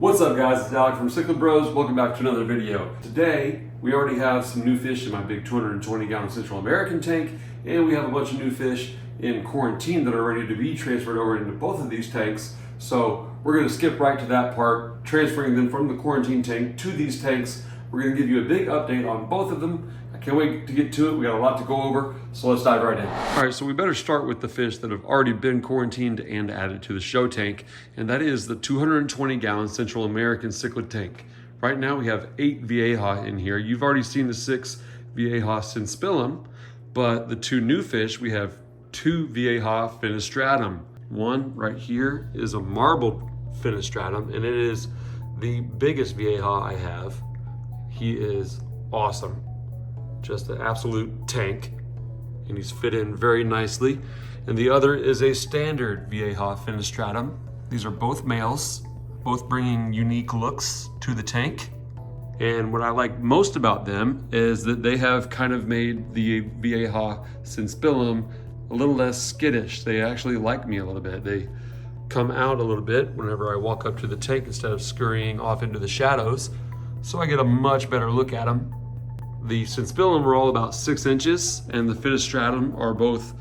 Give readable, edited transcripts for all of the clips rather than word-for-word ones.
What's up guys, it's Alex from Cichlid Bros. Welcome back to another video. Today, we already have some new fish in my big 220 gallon Central American tank, and we have a bunch of new fish in quarantine that are ready to be transferred over into both of these tanks. So we're gonna skip right to that part, transferring them from the quarantine tank to these tanks. We're gonna give you a big update on both of them. I can't wait to get to it. We got a lot to go over, so let's dive right in. All right, so we better start with the fish that have already been quarantined and added to the show tank, and that is the 220 gallon Central American cichlid tank. Right now we have 8 Vieja in here. You've already seen the 6 Vieja Synspilum, but the 2 new fish, we have 2 Vieja fenestratum. One right here is a marbled fenestratum, and it is the biggest Vieja I have. He is awesome. Just an absolute tank, and he's fit in very nicely. And the other is a standard Vieja fenestratum. These are both males, both bringing unique looks to the tank. And what I like most about them is that they have kind of made the Vieja Synspilum a little less skittish. They actually like me a little bit. They come out a little bit whenever I walk up to the tank instead of scurrying off into the shadows. So I get a much better look at them. The Synspilum are all about 6 inches, and the fenestratum are both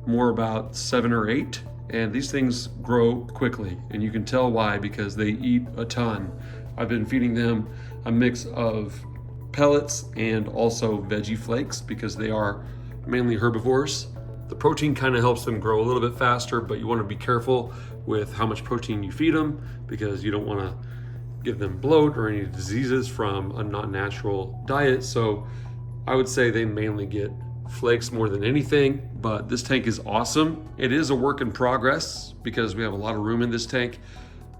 more about 7 or 8. And these things grow quickly, and you can tell why, because they eat a ton. I've been feeding them a mix of pellets and also veggie flakes because they are mainly herbivores. The protein kind of helps them grow a little bit faster, but you want to be careful with how much protein you feed them because you don't want to give them bloat or any diseases from a non-natural diet. So I would say they mainly get flakes more than anything, but this tank is awesome. It is a work in progress because we have a lot of room in this tank.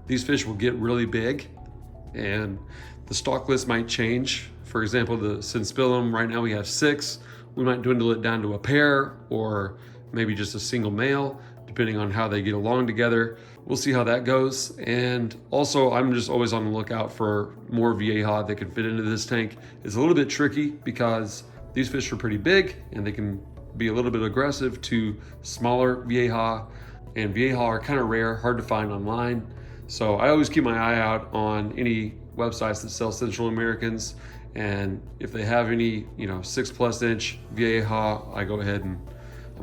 These fish will get really big and the stock list might change. For example, the Synspilum, right now we have 6. We might dwindle it down to a pair or maybe just a single male, depending on how they get along together. We'll see how that goes. And also, I'm just always on the lookout for more Vieja that can fit into this tank. It's a little bit tricky because these fish are pretty big and they can be a little bit aggressive to smaller Vieja. And Vieja are kind of rare, hard to find online. So I always keep my eye out on any websites that sell Central Americans. And if they have any, 6+ inch Vieja, I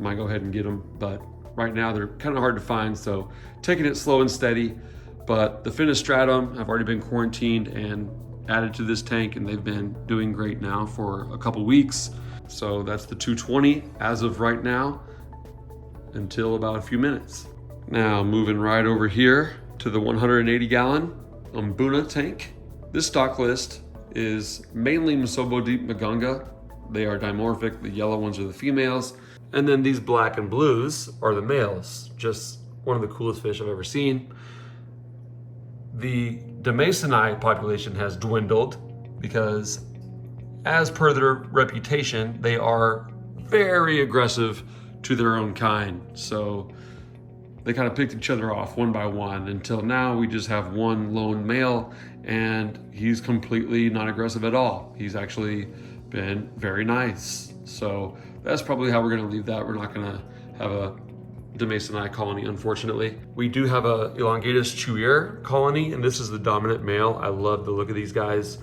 might go ahead and get them. But right now they're kind of hard to find, so taking it slow and steady. But the fenestratum have already been quarantined and added to this tank, and they've been doing great now for a couple weeks. So that's the 220 as of right now until about a few minutes. Now moving right over here to the 180 gallon Mbuna tank. This stock list is mainly Musobo deep Magunga. They are dimorphic. The yellow ones are the females. And then these black and blues are the males. Just one of the coolest fish I've ever seen. The demeanor population has dwindled because, as per their reputation, they are very aggressive to their own kind. So they kind of picked each other off one by one until now we just have one lone male, and he's completely not aggressive at all. He's actually been very nice. So that's probably how we're going to leave that. We're not going to have a demeanor colony, unfortunately. We do have a elongatus chuir colony, and this is the dominant male. I love the look of these guys,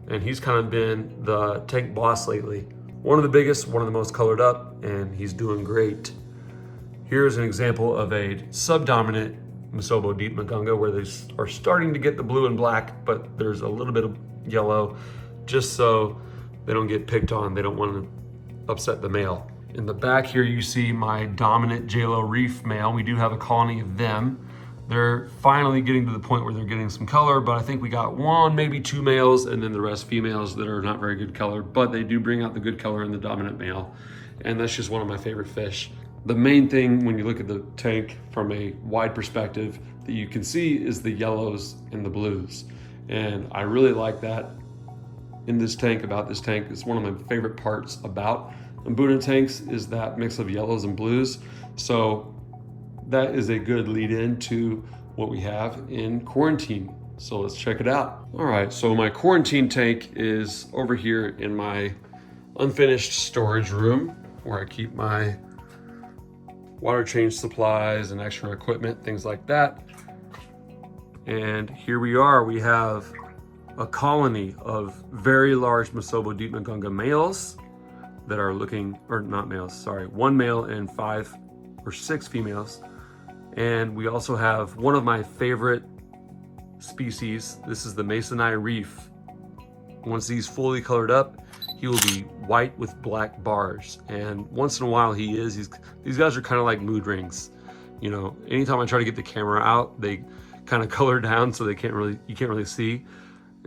and he's kind of been the tank boss lately. One of the biggest, one of the most colored up, and he's doing great. Here's an example of a subdominant Musobo deep Magunga where they are starting to get the blue and black, but there's a little bit of yellow just so they don't get picked on. They don't want to upset the male. In the back here you see my dominant JLo reef male. We do have a colony of them. They're finally getting to the point where they're getting some color, but I think we got 1, maybe 2 males, and then the rest females that are not very good color, but they do bring out the good color in the dominant male. And that's just one of my favorite fish. The main thing when you look at the tank from a wide perspective that you can see is the yellows and the blues. And I really like that in this tank, about this tank. It's one of my favorite parts about Mbuna tanks is that mix of yellows and blues. So that is a good lead in to what we have in quarantine. So let's check it out. All right, so my quarantine tank is over here in my unfinished storage room where I keep my water change supplies and extra equipment, things like that. And here we are, we have a colony of very large Mesobo deep Magunga males that are looking, or not males, sorry, 1 male and 5 or 6 females. And we also have one of my favorite species. This is the Masonite reef. Once he's fully colored up, he will be white with black bars. And once in a while these guys are kind of like mood rings. You know, anytime I try to get the camera out, they kind of color down so you can't really see.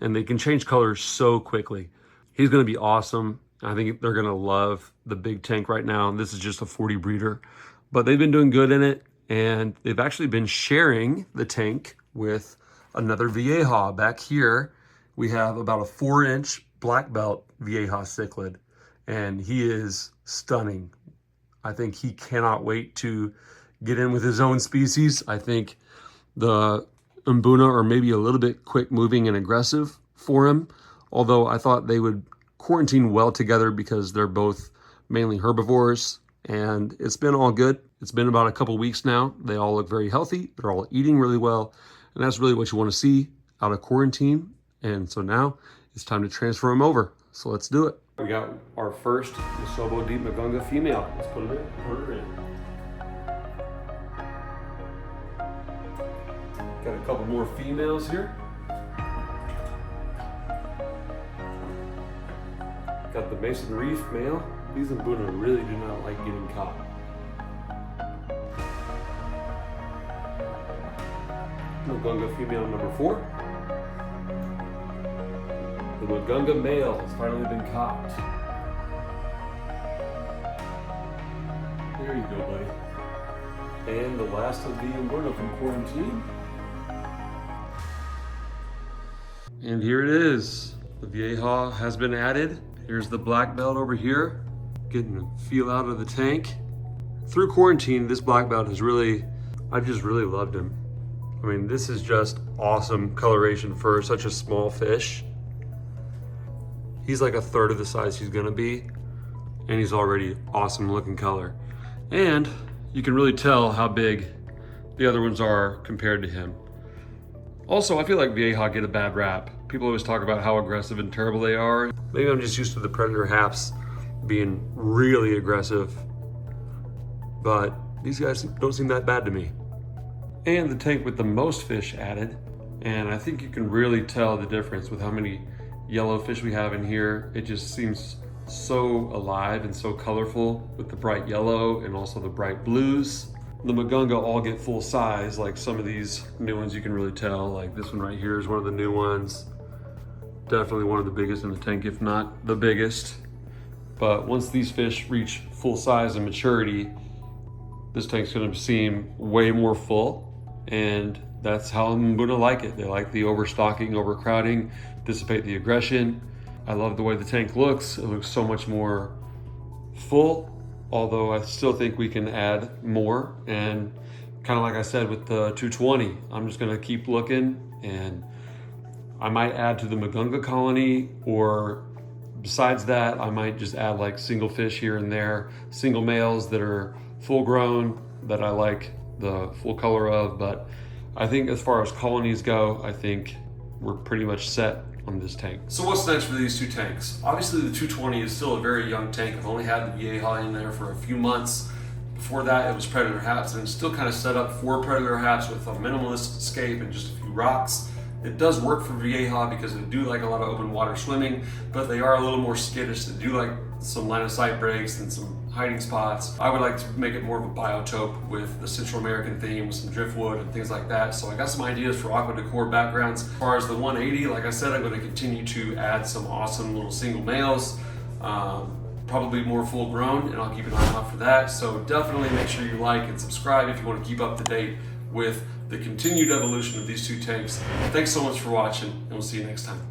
And they can change colors so quickly. He's gonna be awesome. I think they're gonna love the big tank right now. This is just a 40 breeder, but they've been doing good in it. And they've actually been sharing the tank with another Vieja. Back here, we have about a 4-inch black belt Vieja cichlid, and he is stunning. I think he cannot wait to get in with his own species. I think the Mbuna are maybe a little bit quick moving and aggressive for him, although I thought they would quarantine well together because they're both mainly herbivores, and it's been all good. It's been about a couple weeks now. They all look very healthy. They're all eating really well. And that's really what you want to see out of quarantine. And so now it's time to transfer them over. So let's do it. We got our first Mesobo deep Magunga female. Let's put her in. Got a couple more females here. Got the Mason Reef male. These Mbuna really do not like getting caught. Magunga female number 4. The Magunga male has finally been caught. There you go, buddy. And the last of the Mbuna from quarantine. And here it is. The Vieja has been added. Here's the black belt over here, getting a feel out of the tank. Through quarantine, this black belt has I've just really loved him. I mean, this is just awesome coloration for such a small fish. He's like a third of the size he's gonna be, and he's already awesome looking color. And you can really tell how big the other ones are compared to him. Also, I feel like Vieja get a bad rap. People always talk about how aggressive and terrible they are. Maybe I'm just used to the predator haps being really aggressive, but these guys don't seem that bad to me. And the tank with the most fish added, and I think you can really tell the difference with how many yellow fish we have in here. It just seems so alive and so colorful with the bright yellow and also the bright blues. The Magunga all get full size, like some of these new ones you can really tell, like this one right here is one of the new ones. Definitely one of the biggest in the tank, if not the biggest. But once these fish reach full size and maturity, this tank's gonna seem way more full, and that's how Mbuna like it. They like the overstocking, overcrowding, dissipate the aggression. I love the way the tank looks. It looks so much more full, although I still think we can add more. And kind of like I said with the 220, I'm just gonna keep looking, and I might add to the Magunga colony, or besides that, I might just add like single fish here and there, single males that are full grown that I like the full color of. But I think as far as colonies go, I think we're pretty much set on this tank. So what's next for these two tanks? Obviously the 220 is still a very young tank. I've only had the Vieja in there for a few months. Before that it was predator haps, and it's still kind of set up for predator haps with a minimalist escape and just a few rocks. It does work for Vieja because they do like a lot of open water swimming, but they are a little more skittish. They do like some line of sight breaks and some hiding spots. I would like to make it more of a biotope with the Central American theme with some driftwood and things like that. So I got some ideas for aqua decor backgrounds. As far as the 180, like I said, I'm going to continue to add some awesome little single males, probably more full grown, and I'll keep an eye out for that. So definitely make sure you like and subscribe if you want to keep up to date with the continued evolution of these two tanks. Thanks so much for watching, and we'll see you next time.